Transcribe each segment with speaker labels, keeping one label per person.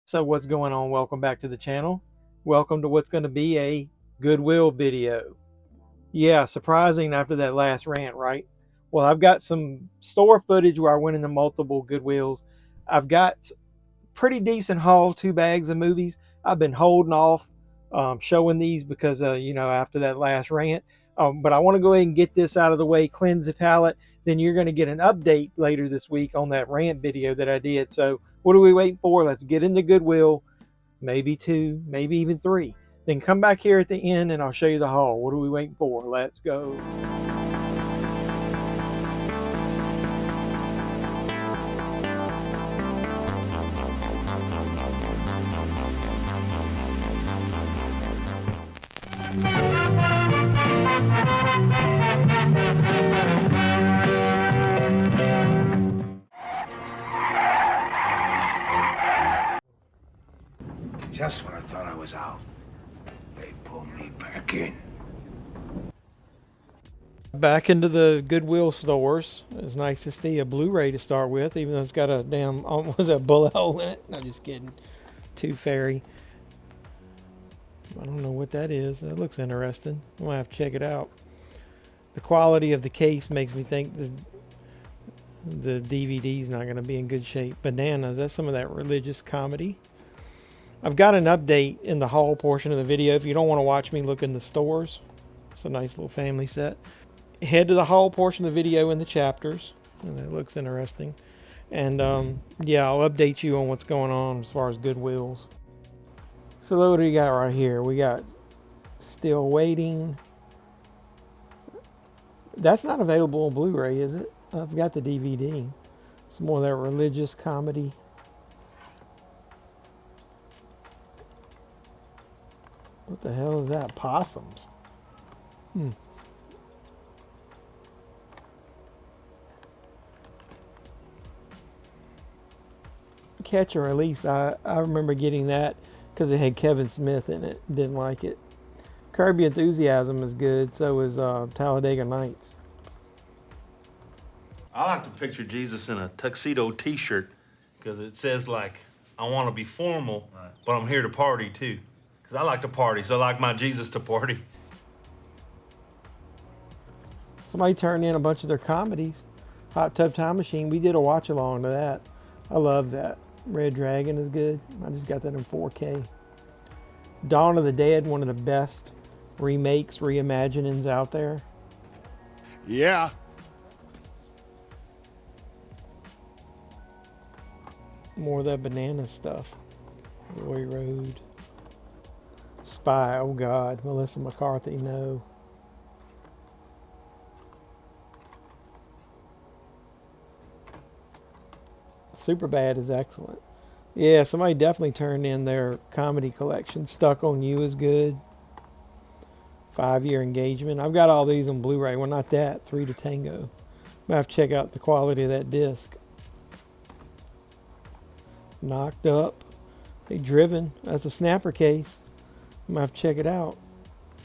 Speaker 1: So what's going on? Welcome back to the channel. Welcome to what's going to be a Goodwill video. Yeah, surprising after that last rant, right? Well, I've got some store footage where I went into multiple Goodwills. I've got pretty decent haul, 2 bags of movies. I've been holding off showing these because, after that last rant. But I want to go ahead and get this out of the way, cleanse the palate. Then you're going to get an update later this week on that rant video that I did. So what are we waiting for? Let's get into Goodwill. Maybe 2, maybe even 3. Then come back here at the end and I'll show you the haul. What are we waiting for? Let's go.
Speaker 2: Just when I thought I was out, they pulled me back in.
Speaker 1: Back into the Goodwill stores. It's nice to see a Blu-ray to start with, even though it's got a damn, was a bullet hole in it? No, just kidding. Tooth Fairy. I don't know what that is. It looks interesting. I'm gonna have to check it out. The quality of the case makes me think the DVD's not gonna be in good shape. Bananas. That's some of that religious comedy. I've got an update in the haul portion of the video. If you don't want to watch me look in the stores, it's a nice little family set. Head to the haul portion of the video in the chapters. And that looks interesting. And yeah, I'll update you on what's going on as far as Goodwills. So what do we got right here? We got Still Waiting. That's not available on Blu-ray, is it? I've got the DVD. Some more of that religious comedy. What the hell is that? Possums. Catch and Release. I remember getting that because it had Kevin Smith in it. Didn't like it. Curb Your Enthusiasm is good. So is Talladega Nights.
Speaker 3: I like to picture Jesus in a tuxedo t-shirt because it says like, I want to be formal, but I'm here to party too. Because I like to party, so I like my Jesus to party.
Speaker 1: Somebody turned in a bunch of their comedies. Hot Tub Time Machine. We did a watch along to that. I love that. Red Dragon is good. I just got that in 4K. Dawn of the Dead, one of the best remakes, reimaginings out there.
Speaker 2: Yeah.
Speaker 1: More of that banana stuff. Roy Road. Spy, oh God. Melissa McCarthy, no. Superbad is excellent. Yeah, somebody definitely turned in their comedy collection. Stuck on You is good. 5-Year Engagement. I've got all these on Blu-ray. Well, not that. 3 to Tango. I'm gonna have to check out the quality of that disc. Knocked Up. Hey, Driven. That's a snapper case. I'm gonna have to check it out.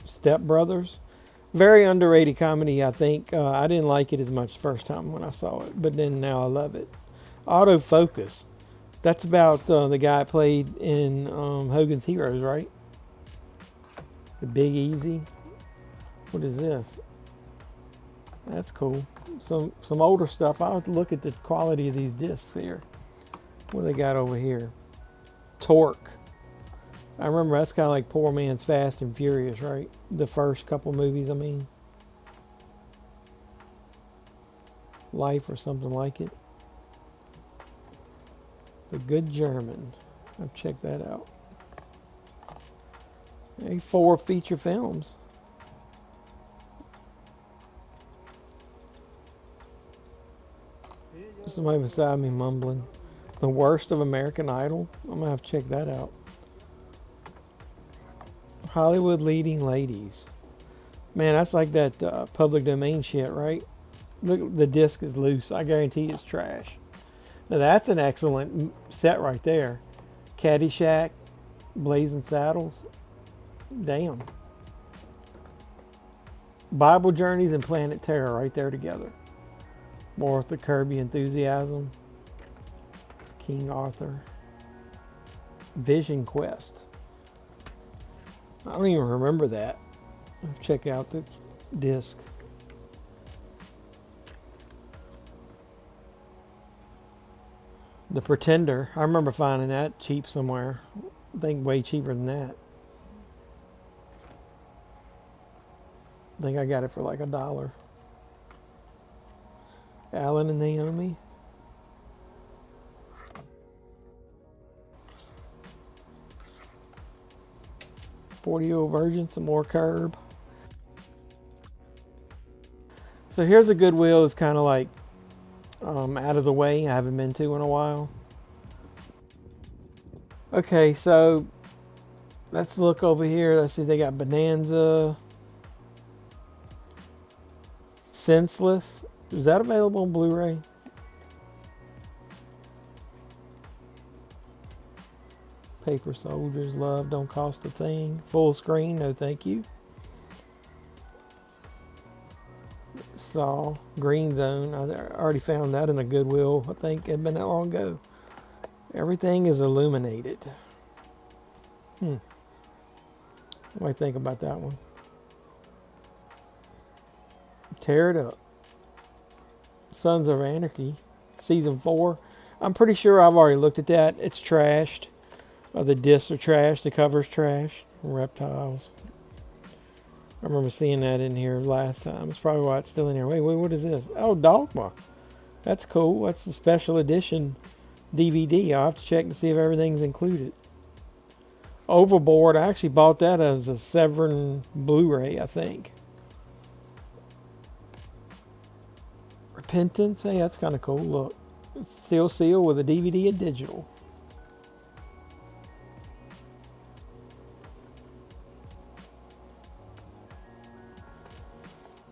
Speaker 1: Step Brothers. Very underrated comedy, I think. I didn't like it as much the first time when I saw it, but then now I love it. Autofocus. That's about the guy that played in Hogan's Heroes, right? The Big Easy. What is this? That's cool. Some older stuff. I'll have to look at the quality of these discs here. What do they got over here? Torque. I remember that's kind of like Poor Man's Fast and Furious, right? The first couple movies, I mean. Life or something like it. The Good German. I've checked that out. 4 feature films. Somebody beside me mumbling. The Worst of American Idol. I'm going to have to check that out. Hollywood Leading Ladies. Man, that's like that public domain shit, right? Look, the disc is loose. I guarantee it's trash. Now that's an excellent set right there. Caddyshack, Blazing Saddles. Damn. Bible Journeys and Planet Terror right there together. More with the Kirby Enthusiasm. King Arthur. Vision Quest. I don't even remember that. Check out the disc. The Pretender. I remember finding that cheap somewhere. I think way cheaper than that. I think I got it for like $1. Alan and Naomi. 40-year-old virgin, some more curb. So here's a Goodwill that's kind of like out of the way. I haven't been to in a while. Okay, so let's look over here. Let's see, they got Bonanza. Senseless. Is that available on Blu-ray? Paper Soldiers, Love Don't Cost a Thing. Full screen, no thank you. Saw, Green Zone. I already found that in a Goodwill. I think it had been that long ago. Everything is illuminated. What do I think about that one? Tear It Up. Sons of Anarchy, season 4. I'm pretty sure I've already looked at that. It's trashed. The discs are trashed. The cover's trashed. Reptiles. I remember seeing that in here last time. It's probably why it's still in here. Wait, what is this? Oh, Dogma. That's cool. That's the special edition DVD. I'll have to check to see if everything's included. Overboard. I actually bought that as a Severn Blu-ray, I think. Repentance. Hey, that's kind of cool. Look. It's still sealed with a DVD and digital.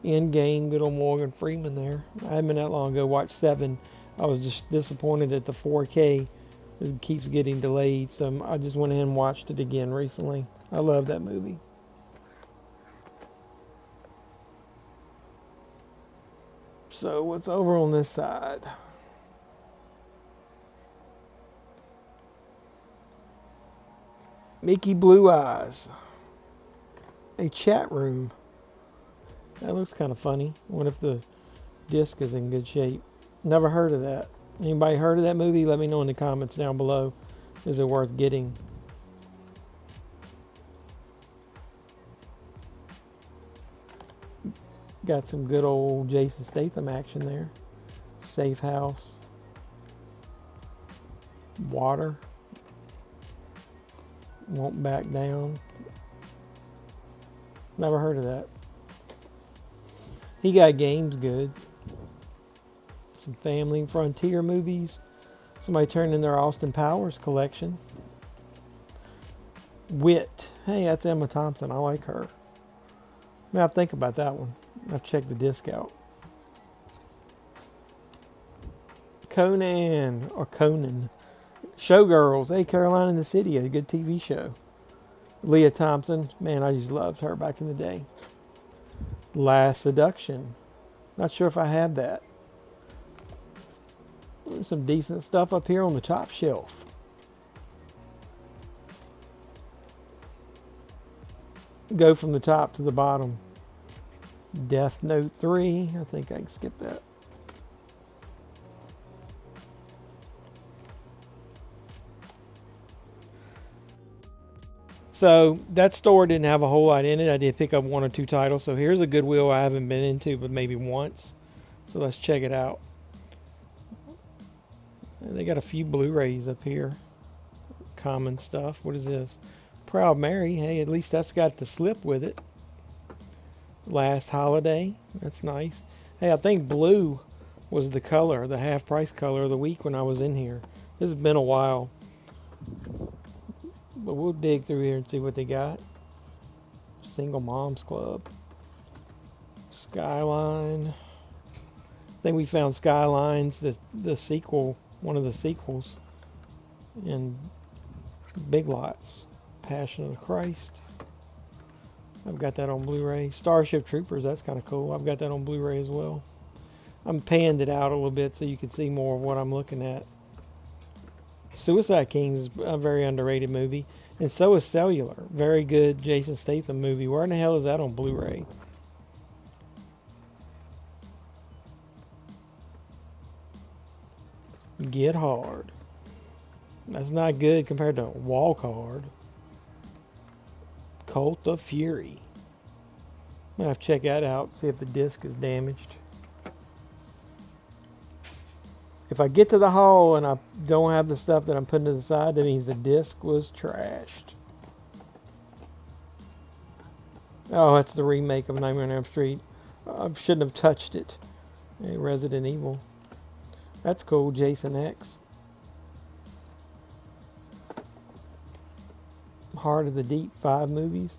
Speaker 1: Endgame, good old Morgan Freeman there. I haven't been that long ago. Watched 7. I was just disappointed that the 4K keeps getting delayed, so I just went ahead and watched it again recently. I love that movie. So what's over on this side? Mickey Blue Eyes. A chat room. That looks kind of funny. What if the disc is in good shape? Never heard of that. Anybody heard of that movie? Let me know in the comments down below. Is it worth getting? Got some good old Jason Statham action there. Safe House. Water. Won't Back Down. Never heard of that. He Got Games, good. Some family frontier movies. Somebody turned in their Austin Powers collection. Wit. Hey, that's Emma Thompson. I like her. Now think about that one. I've checked the disc out. Conan or Conan. Showgirls. Hey, Caroline in the City, a good TV show. Leah Thompson. Man, I just loved her back in the day. Last Seduction. Not sure if I have that. There's some decent stuff up here on the top shelf. Go from the top to the bottom. Death Note 3. I think I can skip that. So that store didn't have a whole lot in it. I did pick up 1 or 2 titles. So here's a Goodwill I haven't been into, but maybe once. So let's check it out. And they got a few Blu-rays up here. Common stuff. What is this? Proud Mary. Hey, at least that's got the slip with it. Last Holiday. That's nice. Hey, I think blue was the color, the half price color of the week when I was in here. This has been a while. But we'll dig through here and see what they got. Single Moms Club. Skyline. I think we found Skylines, the sequel, one of the sequels. And Big Lots. Passion of the Christ. I've got that on Blu-ray. Starship Troopers, that's kind of cool. I've got that on Blu-ray as well. I'm panned it out a little bit so you can see more of what I'm looking at. Suicide Kings is a very underrated movie. And so is Cellular. Very good Jason Statham movie. Where in the hell is that on Blu-ray? Get Hard. That's not good compared to Walk Hard. Cult of Fury. I'm going to have to check that out, see if the disc is damaged. If I get to the hall and I don't have the stuff that I'm putting to the side, that means the disc was trashed. Oh, that's the remake of Nightmare on Elm Street. I shouldn't have touched it. Hey, Resident Evil. That's cool, Jason X. Heart of the Deep, 5 movies.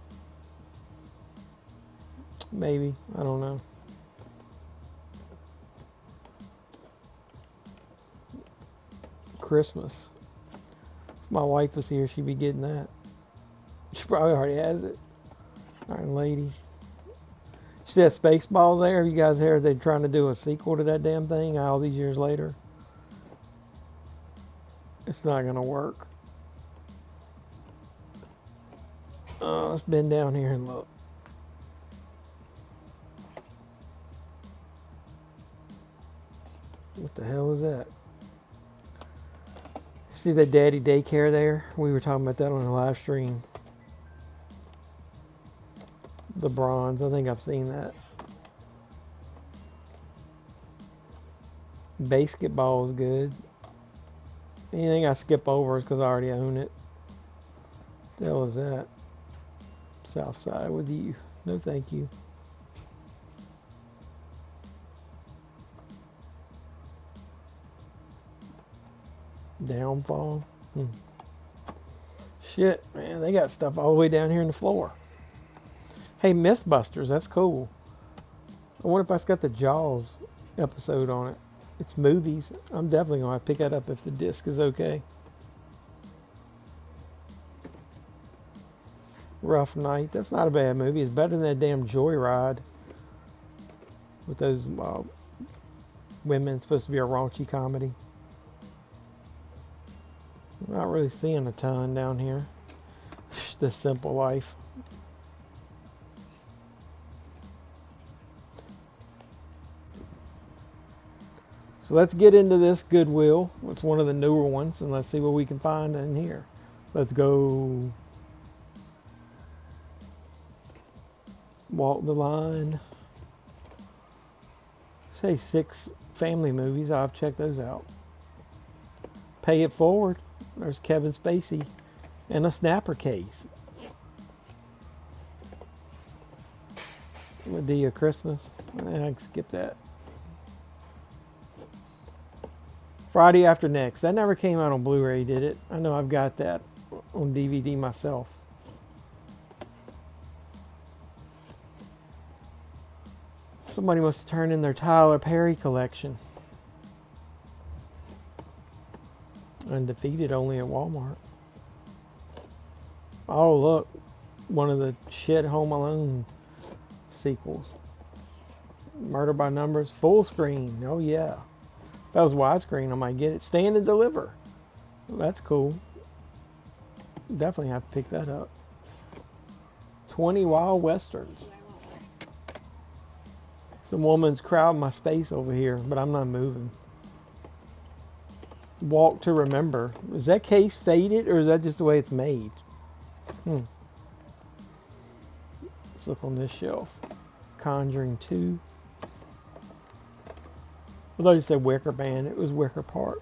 Speaker 1: Maybe, I don't know. Christmas. If my wife was here, she'd be getting that. She probably already has it. Iron Lady. See that Spaceballs there? Have you guys heard they're trying to do a sequel to that damn thing all these years later? It's not going to work. Let's bend down here and look. What the hell is that? See that daddy daycare there? We were talking about that on the live stream. The bronze. I think I've seen that. Basketball is good. Anything I skip over is because I already own it. What the hell is that? Southside with you. No thank you. Downfall. Shit, man, they got stuff all the way down here in the floor. Hey, Mythbusters, that's cool. I wonder if it's got the Jaws episode on it. It's movies. I'm definitely going to pick that up if the disc is okay. Rough Night. That's not a bad movie. It's better than that damn Joyride with those women. It's supposed to be a raunchy comedy. I'm not really seeing a ton down here. The Simple Life. So let's get into this Goodwill. It's one of the newer ones, and let's see what we can find in here. Let's go. Walk the Line. Say 6 family movies. I'll check those out. Pay It Forward. There's Kevin Spacey. And a snapper case. Medea Christmas. I can skip that. Friday After Next. That never came out on Blu-ray, did it? I know I've got that on DVD myself. Somebody must have turned in their Tyler Perry collection. Undefeated only at Walmart. Oh, look. One of the shit Home Alone sequels. Murder by Numbers. Full screen. Oh, yeah. If that was widescreen, I might get it. Stand and Deliver. Well, that's cool. Definitely have to pick that up. 20 Wild Westerns. Some woman's crowding my space over here, but I'm not moving. Walk to Remember. Is that case faded, or is that just the way it's made? Let's look on this shelf. Conjuring 2. I thought you said Wicker Man. It was Wicker Park.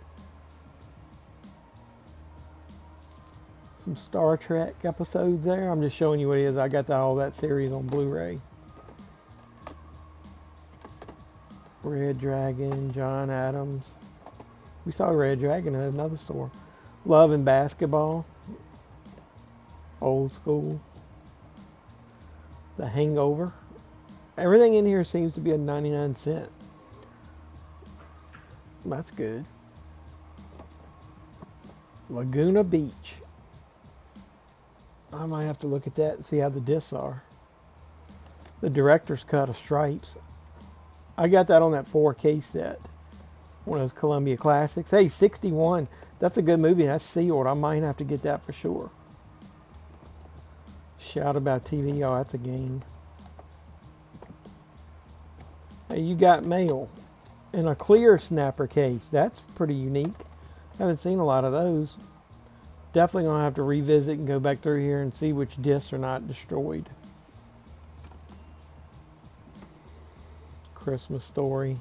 Speaker 1: Some Star Trek episodes there. I'm just showing you what it is. I got all that series on Blu-ray. Red Dragon, John Adams. We saw Red Dragon at another store. Love and Basketball. Old School. The Hangover. Everything in here seems to be a 99¢. That's good. Laguna Beach. I might have to look at that and see how the discs are. The director's cut of Stripes. I got that on that 4K set. One of those Columbia classics. Hey, 61. That's a good movie. That's sealed. I might have to get that for sure. Shout About TV. Oh, that's a game. Hey, you got mail in a clear snapper case. That's pretty unique. Haven't seen a lot of those. Definitely gonna have to revisit and go back through here and see which discs are not destroyed. Christmas Story.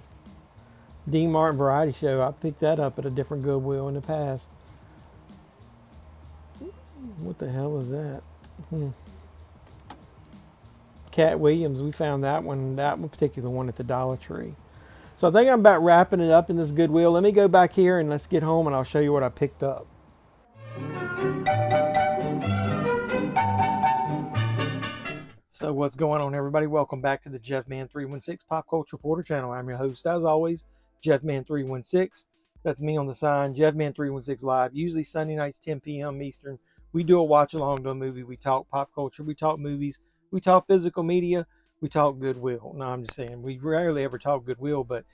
Speaker 1: Dean Martin Variety Show. I picked that up at a different Goodwill in the past. What the hell is that? Cat Williams. We found that one particular one at the Dollar Tree. So I think I'm about wrapping it up in this Goodwill. Let me go back here and let's get home and I'll show you what I picked up. So what's going on, everybody? Welcome back to the JeffMan316 Pop Culture Reporter channel. I'm your host, as always, JeffMan316. That's me on the sign, JeffMan316 Live, usually Sunday nights, 10 p.m. Eastern. We do a watch along to a movie. We talk pop culture. We talk movies. We talk physical media. We talk Goodwill. No, I'm just saying, we rarely ever talk Goodwill, but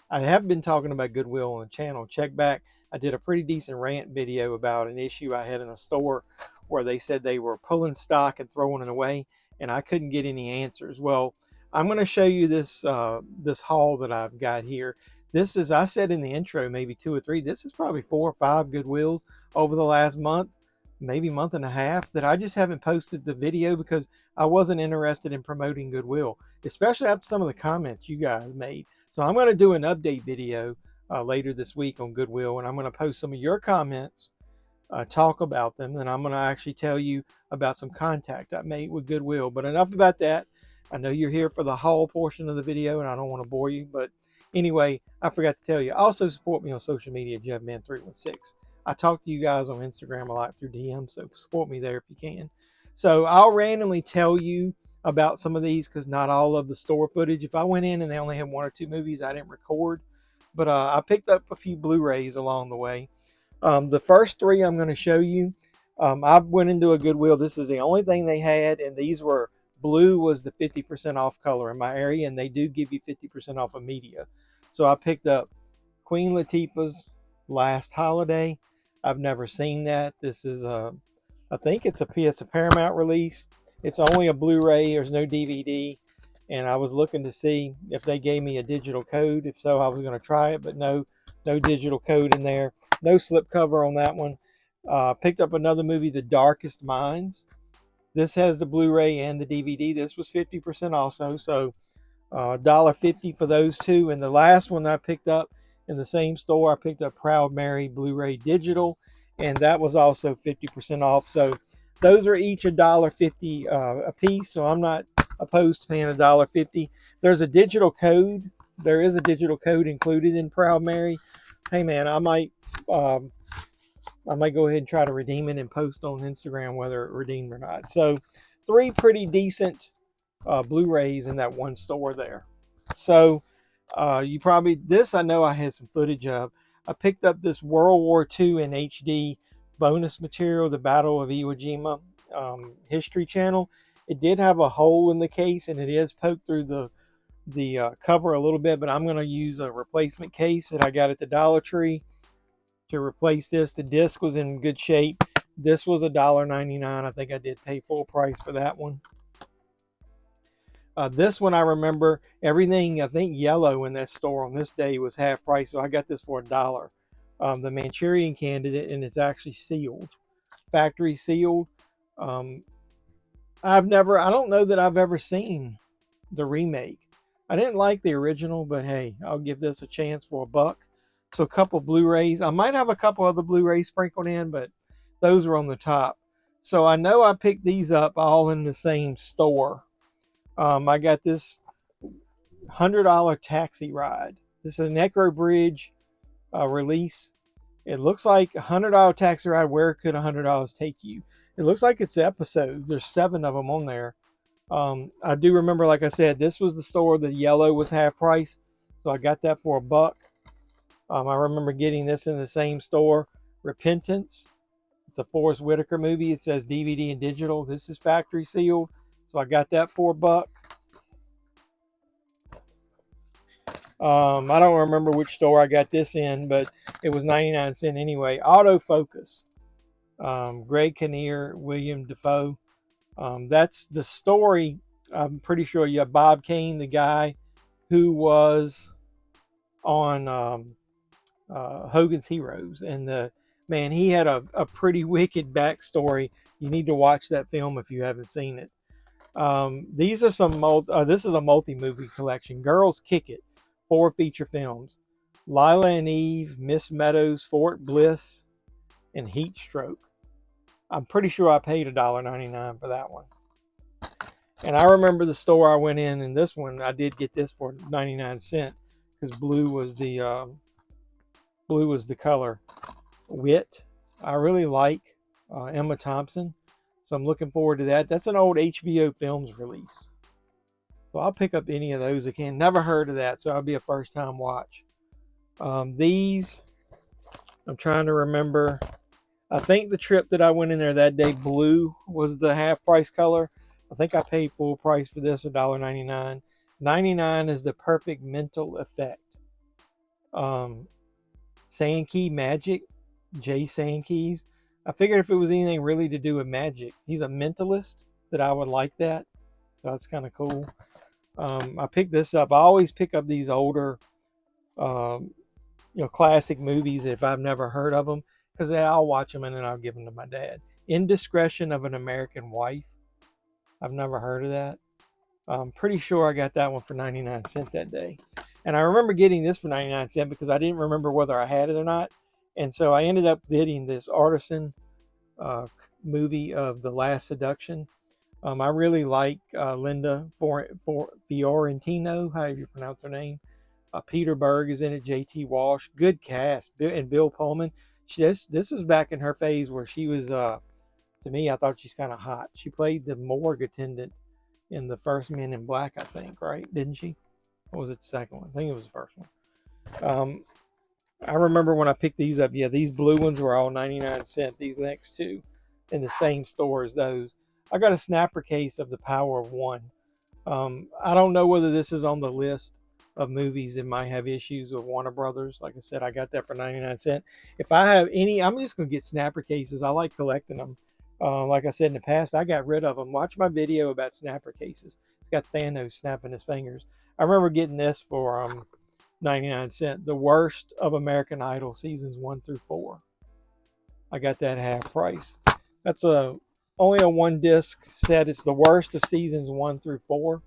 Speaker 1: I have been talking about Goodwill on the channel. Check back. I did a pretty decent rant video about an issue I had in a store where they said they were pulling stock and throwing it away, and I couldn't get any answers. Well, I'm going to show you this this haul that I've got here. This is, I said in the intro, maybe 2 or 3. This is probably 4 or 5 Goodwills over the last month, maybe month and a half, that I just haven't posted the video because I wasn't interested in promoting Goodwill, especially after some of the comments you guys made. So I'm going to do an update video later this week on Goodwill, and I'm going to post some of your comments, talk about them, and I'm going to actually tell you about some contact I made with Goodwill. But enough about that. I know you're here for the haul portion of the video, and I don't want to bore you. But anyway, I forgot to tell you, also support me on social media, JeffMan316. I talk to you guys on Instagram a lot through DM, so support me there if you can. So I'll randomly tell you about some of these because not all of the store footage. If I went in and they only had 1 or 2 movies, I didn't record. But I picked up a few Blu-rays along the way. The first 3 I'm going to show you, I went into a Goodwill. This is the only thing they had, and these were, blue was the 50% off color in my area, and they do give you 50% off of media. So I picked up Queen Latifah's Last Holiday. I've never seen that. This is I think it's a Paramount release. It's only a Blu-ray. There's no DVD. And I was looking to see if they gave me a digital code. If so, I was going to try it, but no digital code in there. No slipcover on that one. Picked up another movie, The Darkest Minds. This has the Blu-ray and the DVD. This was 50% also. So $1.50 for those 2. And the last one that I picked up in the same store, I picked up Proud Mary Blu-ray Digital, and that was also 50% off. So those are each $1.50 a piece. So I'm not opposed to paying $1.50. There's a digital code. There is a digital code included in Proud Mary. Hey man, I might go ahead and try to redeem it and post on Instagram whether it redeemed or not. So 3 pretty decent Blu-rays in that one store there. So you probably, this I know I had some footage of. I picked up this World War II in HD bonus material, the Battle of Iwo Jima History Channel. It did have a hole in the case, and it is poked through the cover a little bit, but I'm going to use a replacement case that I got at the Dollar Tree to replace this. The disc was in good shape. This was $1.99. I think I did pay full price for that one. This one I remember everything, I think yellow in that store on this day was half price, so I got this for $1. The Manchurian Candidate, and it's actually sealed, factory sealed. I don't know that I've ever seen the remake. I didn't like the original, but hey, I'll give this a chance for $1. So a couple Blu-rays. I might have a couple other Blu-rays sprinkled in, but those are on the top. So I know I picked these up all in the same store. I got this $100 taxi ride. This is an Necro Bridge release. It looks like a $100 taxi ride. Where could $100 take you? It looks like it's episodes. There's 7 of them on there. I do remember, like I said, this was the store. The yellow was half price, so I got that for $1. I remember getting this in the same store. Repentance. It's a Forrest Whitaker movie. It says DVD and digital. This is factory sealed. So I got that for $1. I don't remember which store I got this in, but it was 99 cents anyway. Autofocus. Greg Kinnear, William Defoe. That's the story. I'm pretty sure you have Bob Kane, the guy who was on Hogan's Heroes, and the man, he had a pretty wicked backstory. You need to watch that film if you haven't seen it. These are some this is a multi-movie collection. Girls Kick It, 4 feature films. Lila and Eve, Miss Meadows, Fort Bliss, and Heat Stroke. I'm pretty sure I paid $1.99 for that one. And I remember the store I went in, and this one I did get this for 99 cents because blue was the color. Wit, I really like Emma Thompson, so I'm looking forward to that. That's an old HBO Films release, so I'll pick up any of those again. Never heard of that, so it'll be a first time watch. These, I'm trying to remember. I think the trip that I went in there that day, blue was the half price color. I think I paid full price for this, $1.99. 99 is the perfect mental effect. Sankey Magic, Jay Sankey's. I figured if it was anything really to do with magic, he's a mentalist, that I would like that. So that's kind of cool. I picked this up. I always pick up these older, classic movies if I've never heard of them, because I'll watch them and then I'll give them to my dad. Indiscretion of an American Wife. I've never heard of that. I'm pretty sure I got that one for 99 cents that day. And I remember getting this for 99 cents because I didn't remember whether I had it or not. And so I ended up getting this artisan movie of The Last Seduction. I really like Linda Fiorentino, however you pronounce her name. Peter Berg is in it, J.T. Walsh. Good cast. And Bill Pullman. This was back in her phase where she was, to me, I thought she's kind of hot. She played the morgue attendant in the first Men in Black, I think, right? Didn't she? Or was it the second one? I think it was the first one. I remember when I picked these up, these blue ones were all 99 cents. These next two in the same store as those. I got a snapper case of The Power of One. I don't know whether this is on the list of movies that might have issues with Warner Brothers. Like I said, I got that for 99 cents. If I have any, I'm just going to get snapper cases. I like collecting them. Like I said in the past, I got rid of them. Watch my video about snapper cases. It's got Thanos snapping his fingers. I remember getting this for 99 cents. The Worst of American Idol seasons 1 through 4. I got that half price. That's only a 1-disc set. It's the worst of seasons 1 through 4.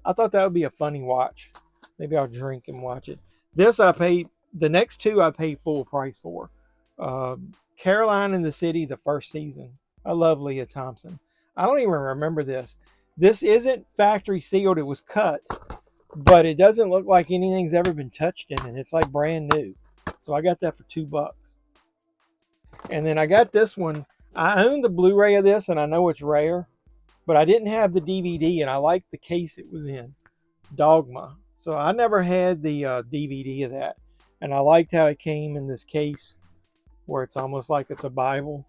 Speaker 1: I thought that would be a funny watch. Maybe I'll drink and watch it. The next two I paid full price for. Caroline in the City, the first season. I love Leah Thompson. I don't even remember this. This isn't factory sealed. It was cut, but it doesn't look like anything's ever been touched in it. It's like brand new. So I got that for $2. And then I got this one. I own the Blu-ray of this, and I know it's rare, but I didn't have the DVD, and I liked the case it was in. Dogma. So I never had the DVD of that, and I liked how it came in this case where it's almost like it's a Bible.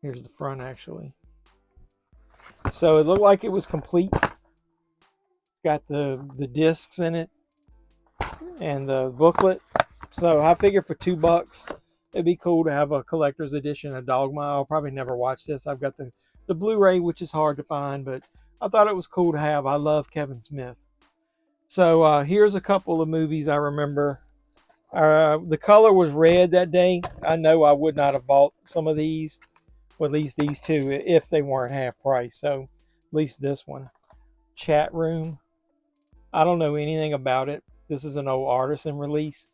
Speaker 1: Here's the front, actually. So it looked like it was complete. It's got the discs in it and the booklet. So I figured for $2, it'd be cool to have a collector's edition of Dogma. I'll probably never watch this. I've got the Blu-ray, which is hard to find, but I thought it was cool to have. I love Kevin Smith. So here's a couple of movies I remember. The color was red that day. I know I would not have bought some of these, or at least these two, if they weren't half price. So at least this one. Chat Room. I don't know anything about it. This is an old artisan release.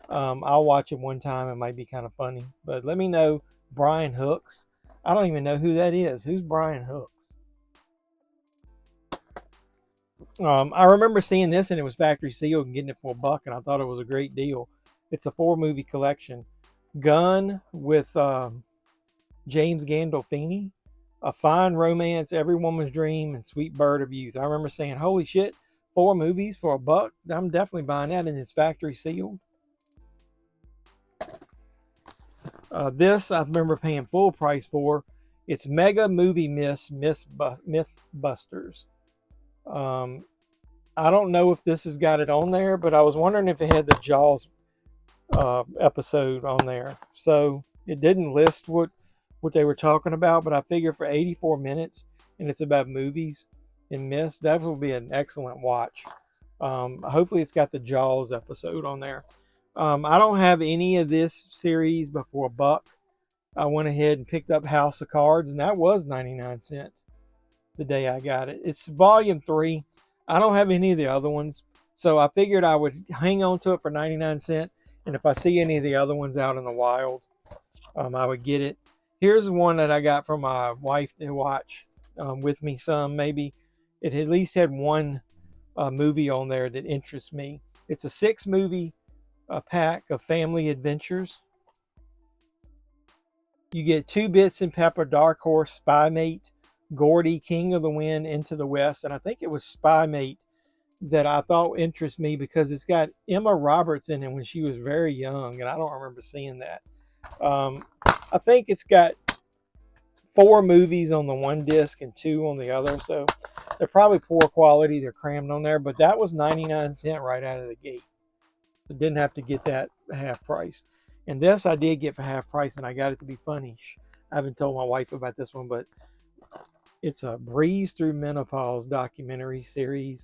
Speaker 1: I'll watch it one time. It might be kind of funny. But let me know. Brian Hooks. I don't even know who that is. Who's Brian Hooks? I remember seeing this, and it was factory sealed and getting it for $1, and I thought it was a great deal. It's a 4-movie collection. Gun with James Gandolfini. A Fine Romance, Every Woman's Dream, and Sweet Bird of Youth. I remember saying, holy shit, 4 movies for $1. I'm definitely buying that, and it's factory sealed. This I remember paying full price for. It's Mega Movie Mythbusters. I don't know if this has got it on there, but I was wondering if it had the Jaws episode on there. So it didn't list what they were talking about, but I figure for 84 minutes and it's about movies and myths, that will be an excellent watch. Hopefully it's got the Jaws episode on there. I don't have any of this series before $1. I went ahead and picked up House of Cards, and that was 99 cents the day I got it. It's volume 3. I don't have any of the other ones, so I figured I would hang on to it for 99 cents, and if I see any of the other ones out in the wild, I would get it. Here's one that I got from my wife to watch with me some, maybe. It at least had one movie on there that interests me. It's a 6-movie pack of family adventures. You get 2 Bits and Pepper, Dark Horse, Spy Mate, Gordy, King of the Wind, Into the West, and I think it was Spy Mate that I thought interests me because it's got Emma Roberts in it when she was very young, and I don't remember seeing that. I think it's got 4 movies on the one disc and 2 on the other, so they're probably poor quality. They're crammed on there, but that was 99 cents right out of the gate. So didn't have to get that half price. And this I did get for half price, and I got it to be funny. I haven't told my wife about this one, but it's a Breeze Through Menopause documentary series.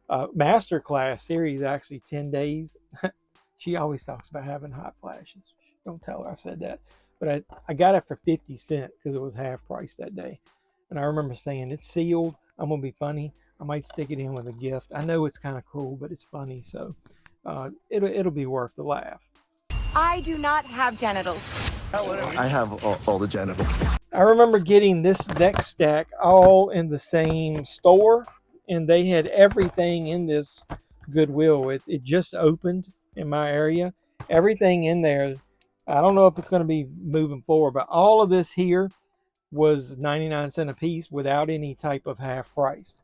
Speaker 1: Masterclass series, actually, 10 days. She always talks about having hot flashes. Don't tell her I said that. But I got it for 50 cents because it was half price that day. And I remember saying, it's sealed. I'm going to be funny. I might stick it in with a gift. I know it's kind of cruel, but it's funny. So it'll be worth the laugh.
Speaker 4: I do not have genitals.
Speaker 5: I have all the genitals.
Speaker 1: I remember getting this deck stack all in the same store, and they had everything in this Goodwill. It just opened in my area. Everything in there, I don't know if it's going to be moving forward, but all of this here was 99 cents a piece without any type of half price.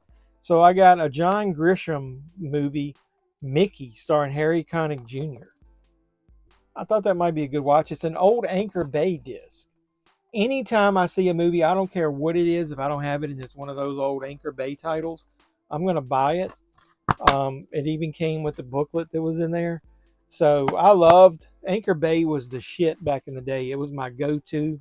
Speaker 1: So I got a John Grisham movie, Mickey, starring Harry Connick Jr. I thought that might be a good watch. It's an old Anchor Bay disc. Anytime I see a movie, I don't care what it is, if I don't have it and it's one of those old Anchor Bay titles, I'm going to buy it. It even came with the booklet that was in there. So I loved Anchor Bay. Was the shit back in the day. It was my go-to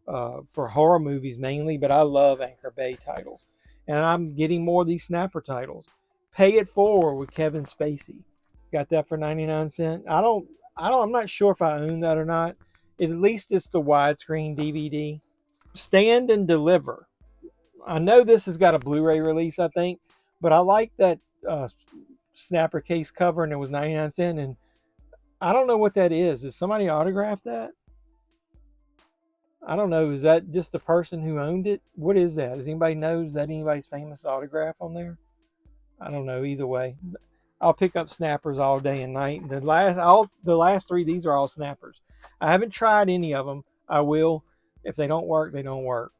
Speaker 1: for horror movies mainly, but I love Anchor Bay titles. And I'm getting more of these Snapper titles. Pay It Forward with Kevin Spacey. Got that for 99 cents. I'm not sure if I own that or not. At least it's the widescreen DVD. Stand and Deliver. I know this has got a Blu-ray release, I think, but I like that Snapper case cover, and it was 99 cents, and I don't know what that is. Did somebody autograph that? I don't know. Is that just the person who owned it? What is that? Does anybody know? Is that anybody's famous autograph on there? I don't know. Either way, I'll pick up Snappers all day and night. The last 3, these are all Snappers. I haven't tried any of them. I will. If they don't work, they don't work.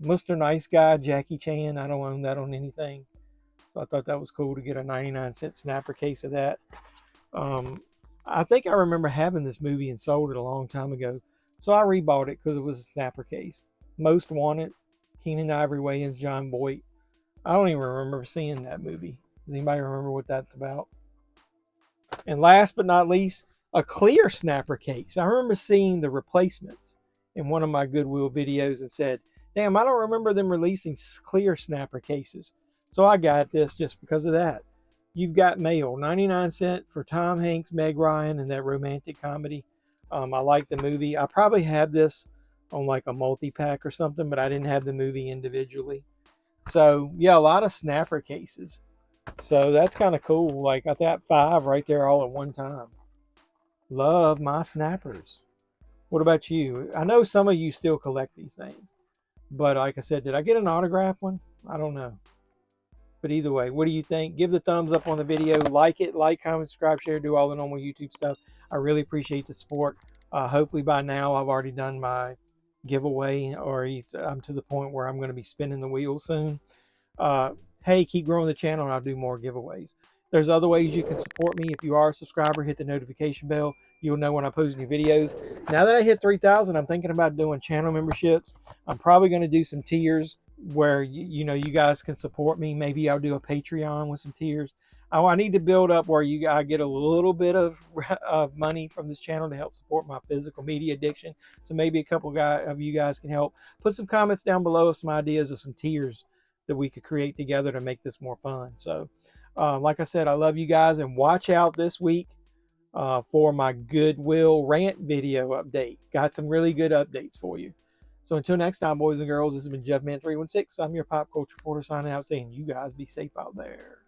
Speaker 1: Mr. Nice Guy, Jackie Chan, I don't own that on anything. So I thought that was cool to get a 99 cent Snapper case of that. I think I remember having this movie and sold it a long time ago. So I rebought it because it was a Snapper case. Most Wanted, Keenan Ivory Wayans, John Boyd. I don't even remember seeing that movie. Does anybody remember what that's about? And last but not least, a clear Snapper case. I remember seeing The Replacements in one of my Goodwill videos and said, damn, I don't remember them releasing clear Snapper cases. So I got this just because of that. You've Got Mail, 99 cents for Tom Hanks, Meg Ryan, and that romantic comedy. I like the movie. I probably had this on like a multi-pack or something, but I didn't have the movie individually. So yeah, a lot of Snapper cases. So that's kind of cool. Like I got 5 right there all at one time. Love my Snappers. What about you? I know some of you still collect these things. But like I said, did I get an autograph one? I don't know. But either way, what do you think? Give the thumbs up on the video. Like it. Like, comment, subscribe, share. Do all the normal YouTube stuff. I really appreciate the support. Hopefully by now I've already done my giveaway. Or I'm to the point where I'm going to be spinning the wheel soon. Hey, keep growing the channel and I'll do more giveaways. There's other ways you can support me. If you are a subscriber, hit the notification bell. You'll know when I post new videos. Now that I hit 3,000, I'm thinking about doing channel memberships. I'm probably going to do some tiers where you guys can support me. Maybe I'll do a Patreon with some tiers. I need to build up where I get a little bit of money from this channel to help support my physical media addiction. So maybe a couple of you guys can help. Put some comments down below of some ideas of some tiers that we could create together to make this more fun. So like I said, I love you guys, and watch out this week for my Goodwill rant video update. Got some really good updates for you. So until next time, boys and girls, this has been JeffMan316. I'm your pop culture reporter signing out saying you guys be safe out there.